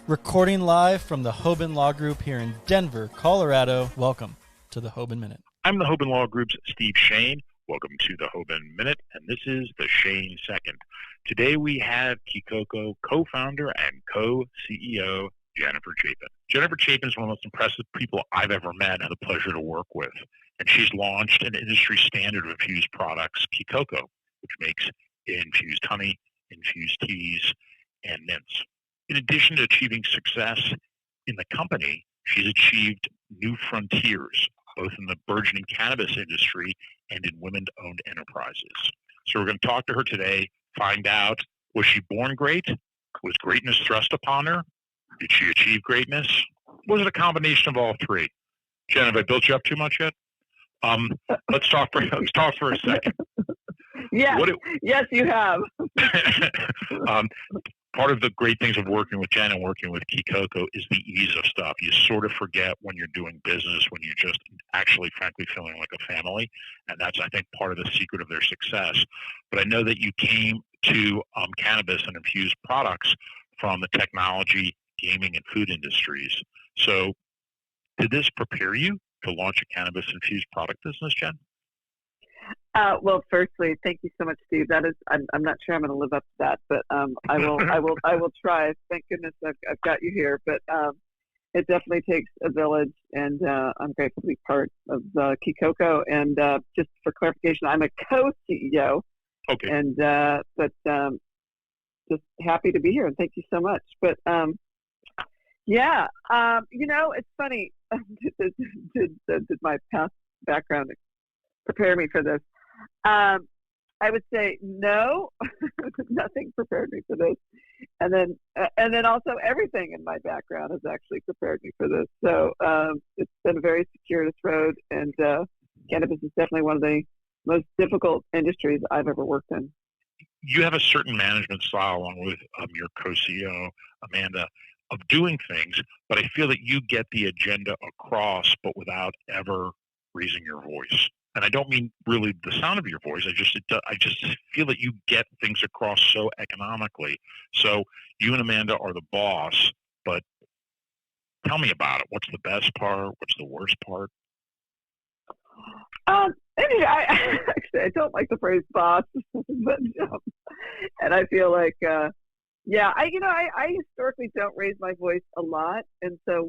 Recording live from the Hoban Law Group here in Denver, Colorado. Welcome to the Hoban Minute. I'm the Hoban Law Group's Steve Schain. Welcome to the Hoban Minute, and this is the Schain Second. Today we have Kikoko co-founder and co-CEO Jennifer Chapin. Jennifer Chapin is one of the most impressive people I've ever met and had the pleasure to work with. And she's launched an industry standard of infused products, Kikoko, which makes infused honey, infused teas, and mints. In addition to achieving success in the company, she's achieved new frontiers, both in the burgeoning cannabis industry and in women-owned enterprises. So we're going to talk to her today, find out, was she born great? Was greatness thrust upon her? Did she achieve greatness? Was it a combination of all three? Jen, have I built you up too much yet? Let's talk for a second. Yes, yes, you have. Part of the great things of working with Jen and working with Kikoko is the ease of stuff. You sort of forget when you're doing business, when you're just actually, frankly, feeling like a family. And that's, I think, part of the secret of their success. But I know that you came to cannabis and infused products from the technology, gaming, and food industries. So did this prepare you to launch a cannabis-infused product business, Jen? Well, firstly, thank you so much, Steve. That is, I'm not sure I'm going to live up to that, but I will try. Thank goodness I've got you here. But it definitely takes a village, and I'm grateful to be part of Kikoko. And just for clarification, I'm a co-CEO. Okay. And just happy to be here, and thank you so much. But it's funny. Did my past background prepare me for this? I would say no, nothing prepared me for this, and then also everything in my background has actually prepared me for this. So it's been a very circuitous road, and cannabis is definitely one of the most difficult industries I've ever worked in. You have a certain management style, along with your co-CEO Amanda, of doing things, but I feel that you get the agenda across, but without ever raising your voice. And I don't mean really the sound of your voice. I just feel that you get things across so economically. So you and Amanda are the boss, but tell me about it. What's the best part? What's the worst part? Anyway, I don't like the phrase boss, but and I feel like I historically don't raise my voice a lot, and so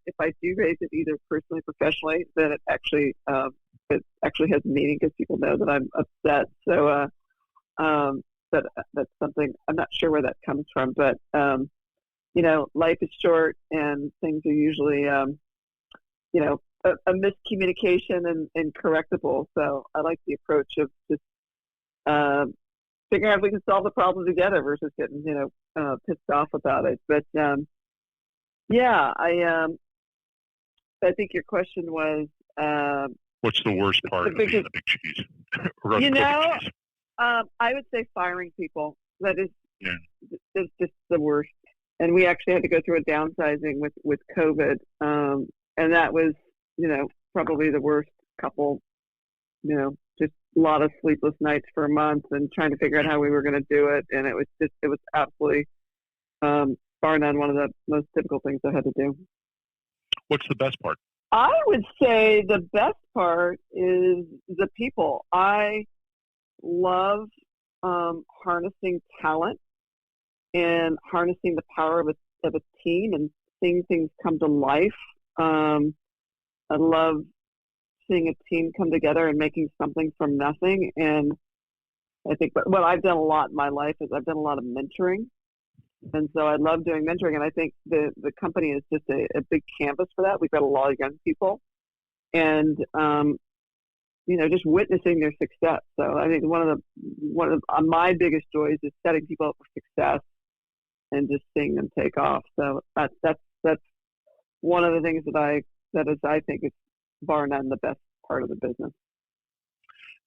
if I do raise it, either personally or professionally, then it actually has meaning because people know that I'm upset. So that's something I'm not sure where that comes from, but life is short and things are usually a miscommunication and correctable. So I like the approach of just figuring out if we can solve the problem together versus getting pissed off about it. But I think your question was what's the worst part of being the big cheese? I would say firing people. That is just the worst. And we actually had to go through a downsizing with COVID, and that was probably the worst couple. Just a lot of sleepless nights for a month and trying to figure out how we were going to do it. And it was absolutely, bar none, one of the most difficult things I had to do. What's the best part? I would say the best part is the people. I love harnessing talent and harnessing the power of a team and seeing things come to life. I love seeing a team come together and making something from nothing. And I think what I've done a lot in my life is I've done a lot of mentoring. And so I love doing mentoring. And I think the company is just a big canvas for that. We've got a lot of young people and, just witnessing their success. So I think one of my biggest joys is setting people up for success and just seeing them take off. So that's one of the things that I think is bar none the best part of the business.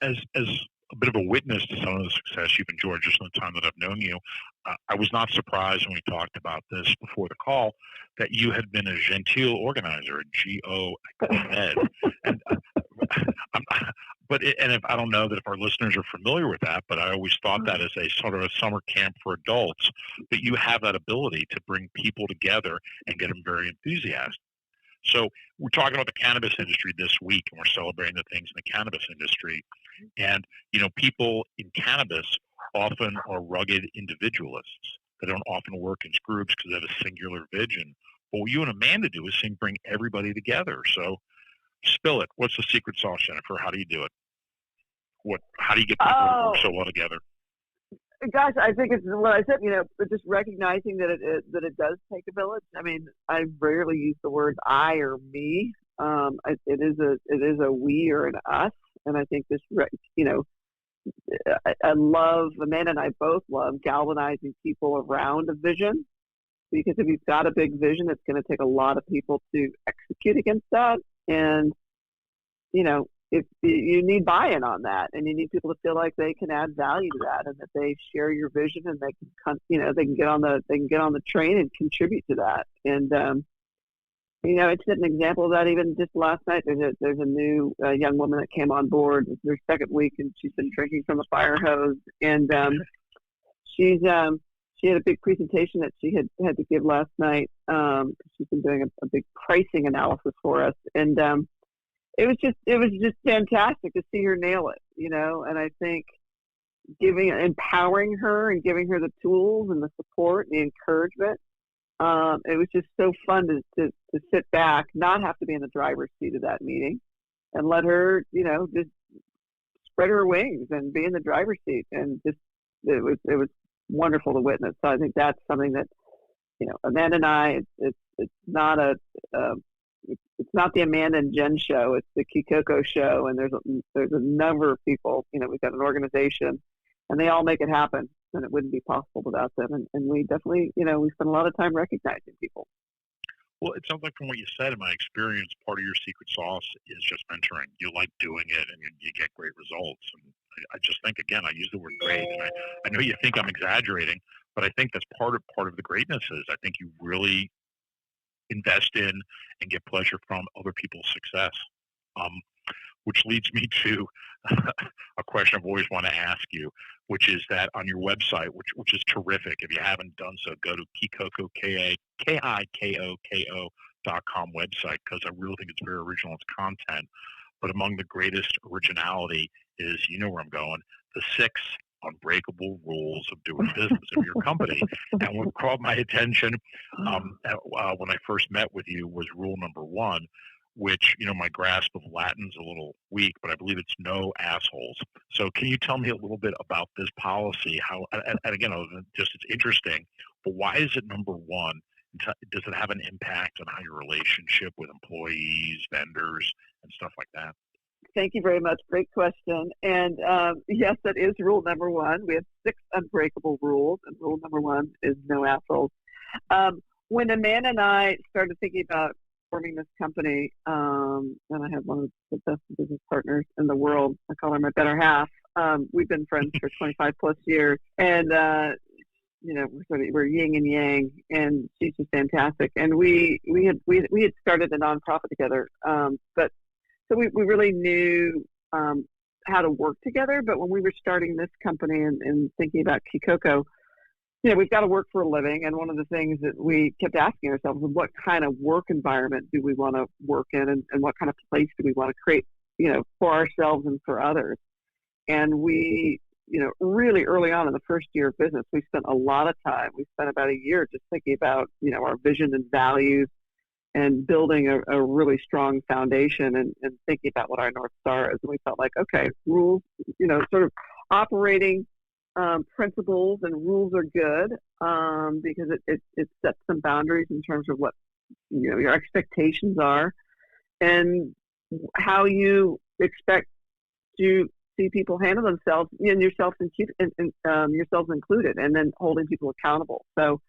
As a bit of a witness to some of the success you've enjoyed just in the time that I've known you, I was not surprised when we talked about this before the call that you had been a genteel organizer, a GO med. And and if I don't know that if our listeners are familiar with that, but I always thought that as a sort of a summer camp for adults, that you have that ability to bring people together and get them very enthusiastic. So we're talking about the cannabis industry this week, and we're celebrating the things in the cannabis industry. And, people in cannabis often are rugged individualists. They don't often work in groups because they have a singular vision. But what you and Amanda do is bring everybody together. So spill it. What's the secret sauce, Jennifer? How do you do it? How do you get people to work so well together? Gosh, I think it's what I said. But just recognizing that it does take a village. I mean, I rarely use the word I or me. It is a we or an us, and I think this. I love, Amanda and I both love galvanizing people around a vision, because if you've got a big vision, it's going to take a lot of people to execute against that, and if you need buy-in on that, and you need people to feel like they can add value to that, and that they share your vision, and they can, they can get on the train and contribute to that. And it's an example of that. Even just last night, there's a new young woman that came on board. It's her second week, and she's been drinking from a fire hose. And she had a big presentation that she had to give last night. She's been doing a big pricing analysis for us, and it was just fantastic to see her nail it, and I think empowering her and giving her the tools and the support and the encouragement. It was just so fun to sit back, not have to be in the driver's seat of that meeting, and let her, just spread her wings and be in the driver's seat. And just, it was wonderful to witness. So I think that's something that, Amanda and I, it's not it's not the Amanda and Jen show. It's the Kikoko show, and there's a number of people. We've got an organization, and they all make it happen, and it wouldn't be possible without them. And we definitely, we spend a lot of time recognizing people. Well, it sounds like from what you said, in my experience, part of your secret sauce is just mentoring. You like doing it, and you get great results. And I just think, again, I use the word great, and I know you think I'm exaggerating, but I think that's part of the greatness is I think you really invest in and get pleasure from other people's success, which leads me to a question I've always wanted to ask you, which is that on your website, which is terrific. If you haven't done so, go to Kikoko, KIKOKO.com website, because I really think it's very original. It's content. But among the greatest originality is, where I'm going, the 6 unbreakable rules of doing business of your company. And what caught my attention when I first met with you was rule number 1, which, my grasp of Latin's a little weak, but I believe it's no assholes. So can you tell me a little bit about this policy? How, and again, it's interesting, but why is it number 1? Does it have an impact on how your relationship with employees, vendors, and stuff like that? Thank you very much. Great question. And yes, that is rule number 1. We have 6 unbreakable rules, and rule number 1 is no assholes. When Amanda and I started thinking about forming this company, and I have one of the best business partners in the world. I call her my better half. We've been friends for 25 plus years, and we're yin and yang, and she's just fantastic. And we had started a nonprofit together, but so we really knew how to work together. But when we were starting this company and thinking about Kikoko, we've got to work for a living. And one of the things that we kept asking ourselves was, what kind of work environment do we want to work in, and what kind of place do we want to create, for ourselves and for others. And we, really early on in the first year of business, we spent a lot of time. We spent about a year just thinking about, our vision and values, and building a really strong foundation, and thinking about what our North Star is. And we felt like, okay, rules, sort of operating principles and rules are good, because it sets some boundaries in terms of what, your expectations are, and how you expect to see people handle themselves, and yourselves included, and then holding people accountable. So,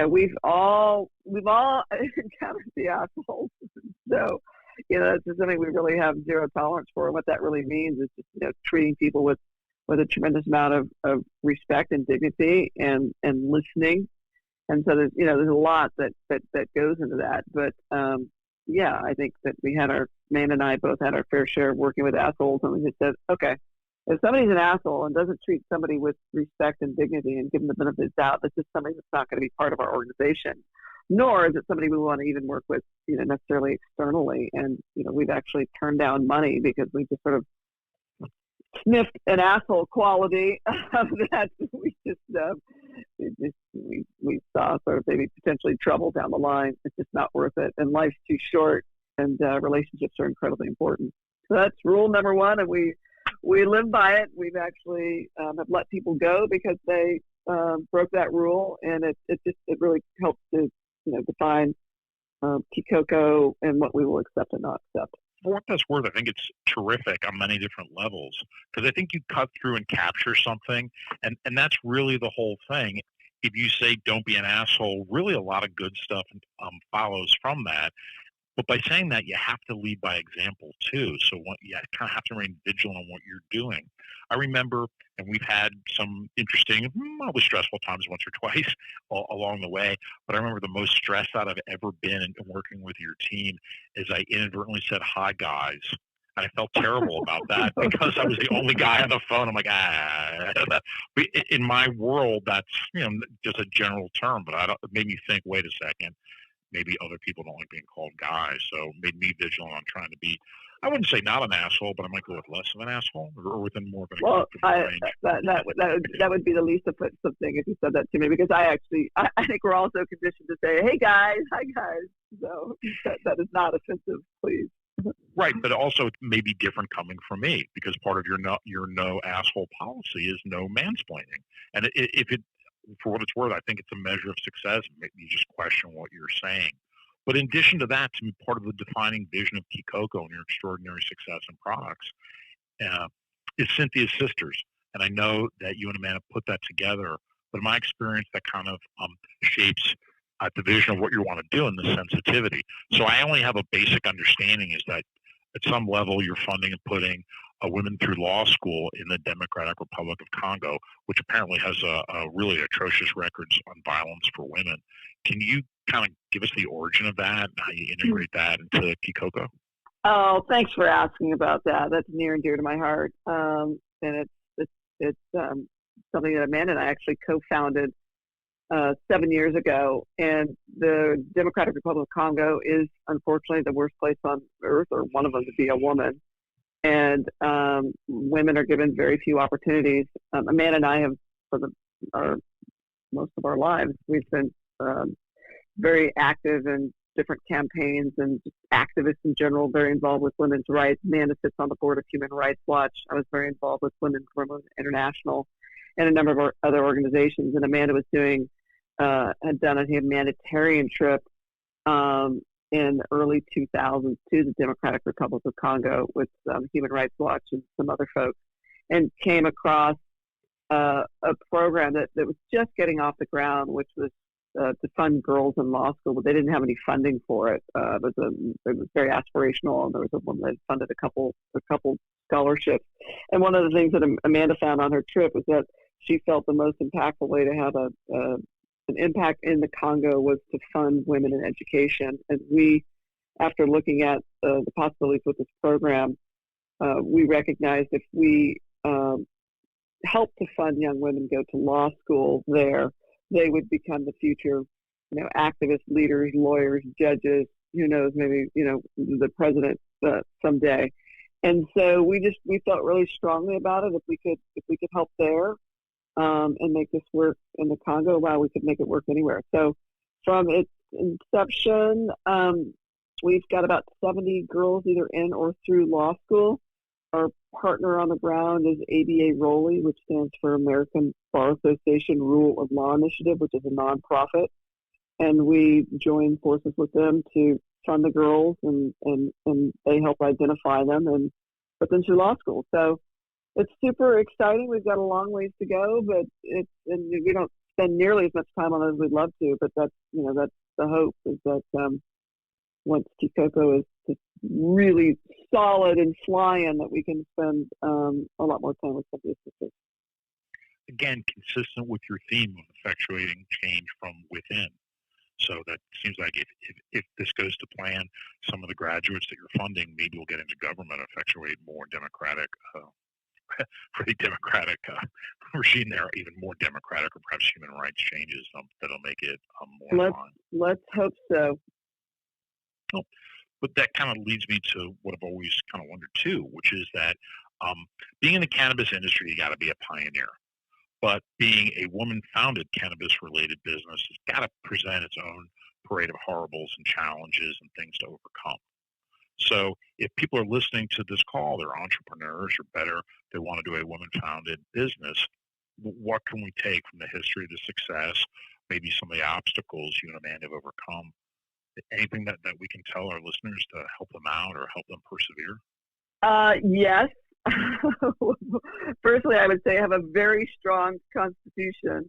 we've all encountered the assholes. So, it's just something we really have zero tolerance for. And what that really means is just, treating people with a tremendous amount of respect and dignity, and listening. And so there's a lot that goes into that. But yeah, I think that man and I both had our fair share of working with assholes, and we just said, okay, if somebody's an asshole and doesn't treat somebody with respect and dignity and give them the benefit of the doubt, that's just somebody that's not going to be part of our organization. Nor is it somebody we want to even work with, necessarily externally. And, we've actually turned down money because we just sort of sniffed an asshole quality of that. We saw sort of maybe potentially trouble down the line. It's just not worth it. And life's too short, and relationships are incredibly important. So that's rule number one, and we live by it. We've actually have let people go because they broke that rule, and it really helps to define Kikoko and what we will accept and not accept. For what that's worth, I think it's terrific on many different levels, because I think you cut through and capture something, and that's really the whole thing. If you say don't be an asshole, really a lot of good stuff follows from that. But by saying that, you have to lead by example too. So you kind of have to remain vigilant on what you're doing. I remember, and we've had some interesting, probably stressful times once or twice along the way, but I remember the most stressed out I've ever been in working with your team is I inadvertently said, "Hi, guys." And I felt terrible about that because I was the only guy on the phone. I'm like, But in my world, that's just a general term, but it made me think, wait a second. Maybe other people don't like being called guys, so it made me vigilant on trying to be, I wouldn't say not an asshole, but I might go with less of an asshole or within more of an acceptable range. That would be the least offensive thing if you said that to me, because I think we're also conditioned to say, hey guys, hi guys. So that is not offensive, please. Right, but also it may be different coming from me, because part of your no asshole policy is no mansplaining. And if it, for what it's worth, I think it's a measure of success. Maybe you just question what you're saying. But in addition to that, to me, part of the defining vision of Kikoko and your extraordinary success and products is Cynthia's sisters. And I know that you and Amanda put that together. But in my experience, that kind of shapes the vision of what you want to do and the sensitivity. So I only have a basic understanding is that at some level you're funding and putting women through law school in the Democratic Republic of Congo, which apparently has a really atrocious records on violence for women. Can you kind of give us the origin of that and how you integrate that into Kikoko? Oh, thanks for asking about that. That's near and dear to my heart. And it's something that Amanda and I actually co-founded 7 years ago. And the Democratic Republic of Congo is unfortunately the worst place on earth, or one of them, to be a woman. And women are given very few opportunities. Amanda and I have, for most of our lives, we've been very active in different campaigns and just activists in general, very involved with women's rights. Amanda sits on the board of Human Rights Watch. I was very involved with Women for Women International and a number of our other organizations. And Amanda was had done a humanitarian trip in the early 2000s to the Democratic Republic of Congo with Human Rights Watch and some other folks, and came across a program that was just getting off the ground, which was to fund girls in law school, but they didn't have any funding for it. It was very aspirational, and there was a woman that funded a couple scholarships. And one of the things that Amanda found on her trip was that she felt the most impactful way to have an impact in the Congo was to fund women in education. And we, after looking at the possibilities with this program, we recognized if we help to fund young women go to law school there, they would become the future, activists, leaders, lawyers, judges, who knows, maybe, the president someday. And so we felt really strongly about it. If we could help there and make this work in the Congo, wow, we could make it work anywhere. So from its inception, we've got about 70 girls either in or through law school. Our partner on the ground is ABA ROLI, which stands for American Bar Association Rule of Law Initiative, which is a nonprofit. And we join forces with them to fund the girls, and they help identify them and put them through law school. So it's super exciting. We've got a long ways to go, but and we don't spend nearly as much time on it as we'd love to. But that's the hope, is that once Kikoko is really solid and flying, that we can spend a lot more time with some of these sisters. Again, consistent with your theme of effectuating change from within. So that seems like if this goes to plan, some of the graduates that you're funding maybe will get into government, effectuate more democratic, pretty democratic regime there, even more democratic, or perhaps human rights changes that'll make it more fun. Let's hope so. Oh, but that kind of leads me to what I've always kind of wondered too, which is that being in the cannabis industry, you got to be a pioneer. But being a woman-founded cannabis-related business has got to present its own parade of horribles and challenges and things to overcome. So if people are listening to this call, they're entrepreneurs or better, they want to do a woman-founded business, what can we take from the history of the success, maybe some of the obstacles you and Amanda have overcome? Anything that we can tell our listeners to help them out or help them persevere? Yes. Firstly, I would say have a very strong constitution,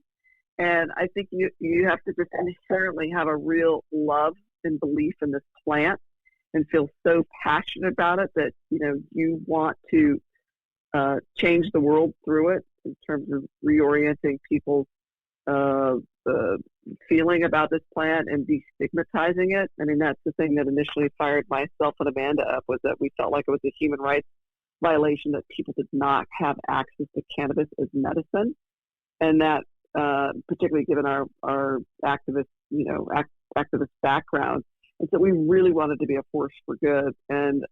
and I think you have to just inherently have a real love and belief in this plant and feel so passionate about it that you want to change the world through it in terms of reorienting people's feeling about this plant and destigmatizing it. I mean, that's the thing that initially fired myself and Amanda up, was that we felt like it was a human rights violation that people did not have access to cannabis as medicine, and that particularly given our activist activist background, and so we really wanted to be a force for good, and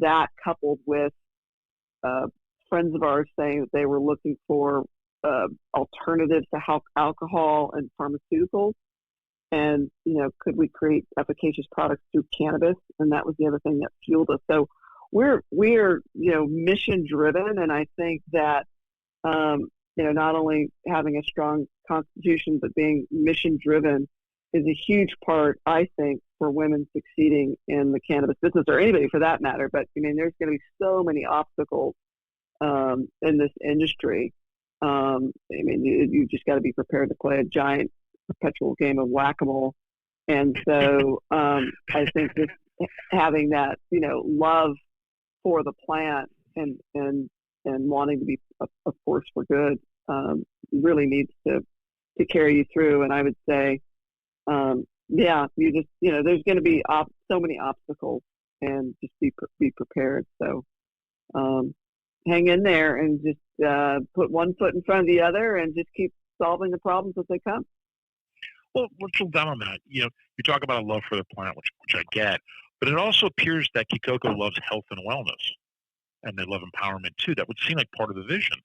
that coupled with friends of ours saying that they were looking for alternatives to alcohol and pharmaceuticals, and could we create efficacious products through cannabis, and that was the other thing that fueled us. So we're mission driven, and I think that not only having a strong constitution but being mission driven is a huge part, I think, for women succeeding in the cannabis business, or anybody for that matter. But I mean, there's going to be so many obstacles in this industry. I mean, you just got to be prepared to play a giant perpetual game of whack-a-mole, and so I think just having that love for the plant and wanting to be a force for good really needs to carry you through. And I would say, you just there's going to be so many obstacles, and just be prepared. So hang in there and just put one foot in front of the other, and just keep solving the problems as they come. Well, let's drill down on that. You talk about a love for the plant, which I get. But it also appears that Kikoko loves health and wellness, and they love empowerment too. That would seem like part of the vision.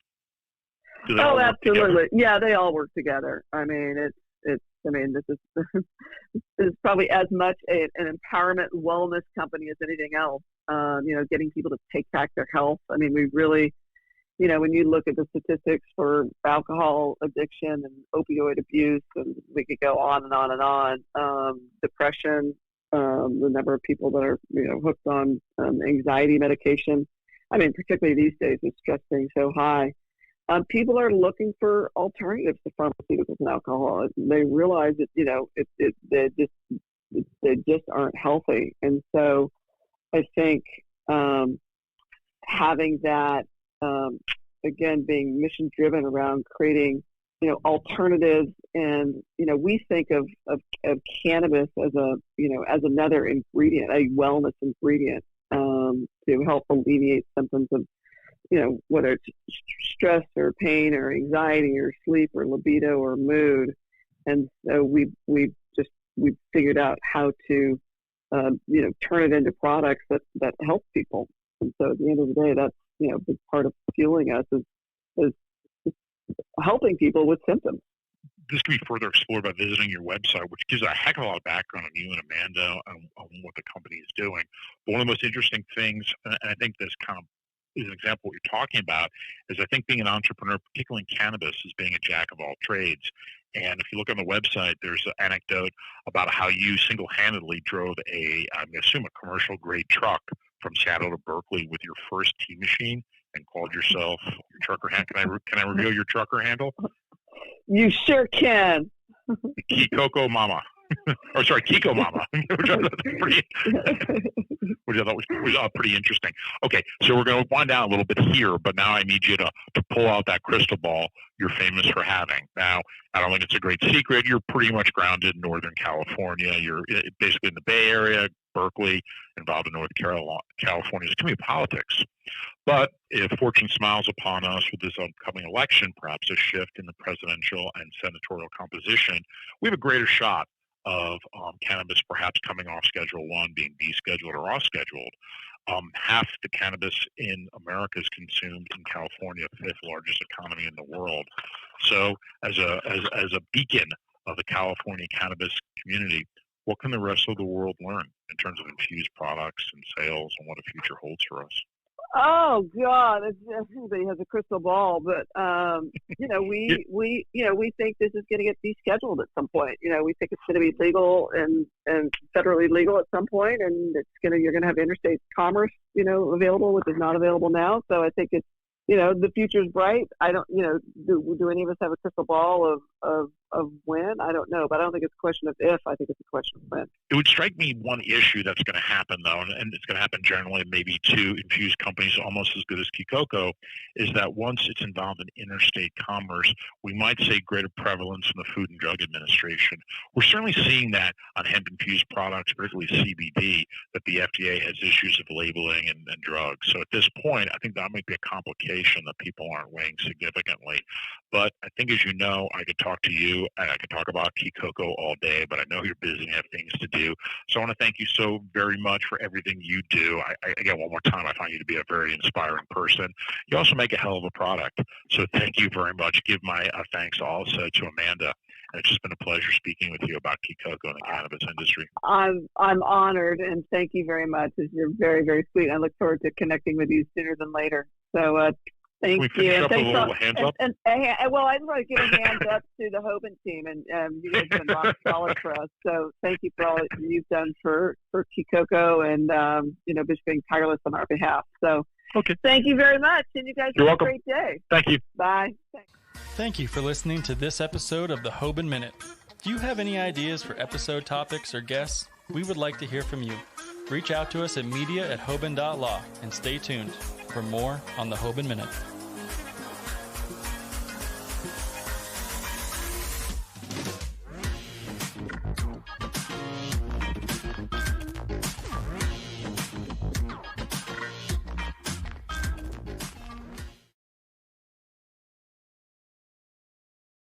Oh, absolutely. Yeah, they all work together. I mean, this is probably as much an empowerment and wellness company as anything else. Getting people to take back their health. I mean, we really, when you look at the statistics for alcohol addiction and opioid abuse, and we could go on and on and on, depression, the number of people that are hooked on anxiety medication. I mean, particularly these days with stress being so high, people are looking for alternatives to pharmaceuticals and alcohol. They realize that they just aren't healthy, and so I think having that again, being mission driven around creating alternatives, and we think of cannabis as as another ingredient, a wellness ingredient, to help alleviate symptoms of whether it's stress or pain or anxiety or sleep or libido or mood. And so we've figured out how to turn it into products that help people. And so at the end of the day, that's a big part of fueling us is helping people with symptoms. This can be further explored by visiting your website, which gives a heck of a lot of background on you and Amanda on what the company is doing. But one of the most interesting things, and I think this kind of is an example of what you're talking about, is I think being an entrepreneur, particularly in cannabis, is being a jack of all trades. And if you look on the website, there's an anecdote about how you single-handedly drove I assume a commercial-grade truck from Seattle to Berkeley with your first tea machine and called yourself your trucker hand. Can I reveal your trucker handle? You sure can. Kikoko Mama. or sorry, Kiko Mama, which I thought was pretty interesting. Okay, so we're going to wind down a little bit here, but now I need you to pull out that crystal ball you're famous for having. Now, I don't think it's a great secret. You're pretty much grounded in Northern California. You're basically in the Bay Area, Berkeley, involved in Northern California. There's too many politics. But if fortune smiles upon us with this upcoming election, perhaps a shift in the presidential and senatorial composition, we have a greater shot of cannabis perhaps coming off Schedule 1, being descheduled or off-scheduled. Half the cannabis in America is consumed in California, fifth largest economy in the world. So as a beacon of the California cannabis community, what can the rest of the world learn in terms of infused products and sales and what a future holds for us? Oh God, everybody has a crystal ball, but we think this is going to get descheduled at some point. We think it's going to be legal and federally legal at some point, and you're going to have interstate commerce, available, which is not available now. So I think it's, the future's bright. I don't, do any of us have a crystal ball of when? I don't know, but I don't think it's a question of if. I think it's a question of when. It would strike me one issue that's going to happen, though, and it's going to happen generally, maybe to infused companies almost as good as Kikoko, is that once it's involved in interstate commerce, we might say greater prevalence in the Food and Drug Administration. We're certainly seeing that on hemp-infused products, particularly CBD, that the FDA has issues of labeling and drugs. So at this point, I think that might be a complication that people aren't weighing significantly. But I think, as you know, I could talk to you and I could talk about Kikoko all day, but I know you're busy and have things to do. So I want to thank you so very much for everything you do. Again, one more time, I find you to be a very inspiring person. You also make a hell of a product. So thank you very much. Give my thanks also to Amanda. And it's just been a pleasure speaking with you about Kikoko and the cannabis industry. I'm honored, and thank you very much. You're very, very sweet. I look forward to connecting with you sooner than later. So thank you. Can we finish up with a little hands up? Well, I'd like to give a hands up to the Hoban team, and you guys have been rock solid for us. So thank you for all that you've done for Kikoko, and just being tireless on our behalf. So okay, thank you very much, and you guys have a great day. Thank you. Bye. Thanks. Thank you for listening to this episode of the Hoban Minute. Do you have any ideas for episode topics or guests? We would like to hear from you. Reach out to us at media@hoban.law and stay tuned for more on the Hoban Minute.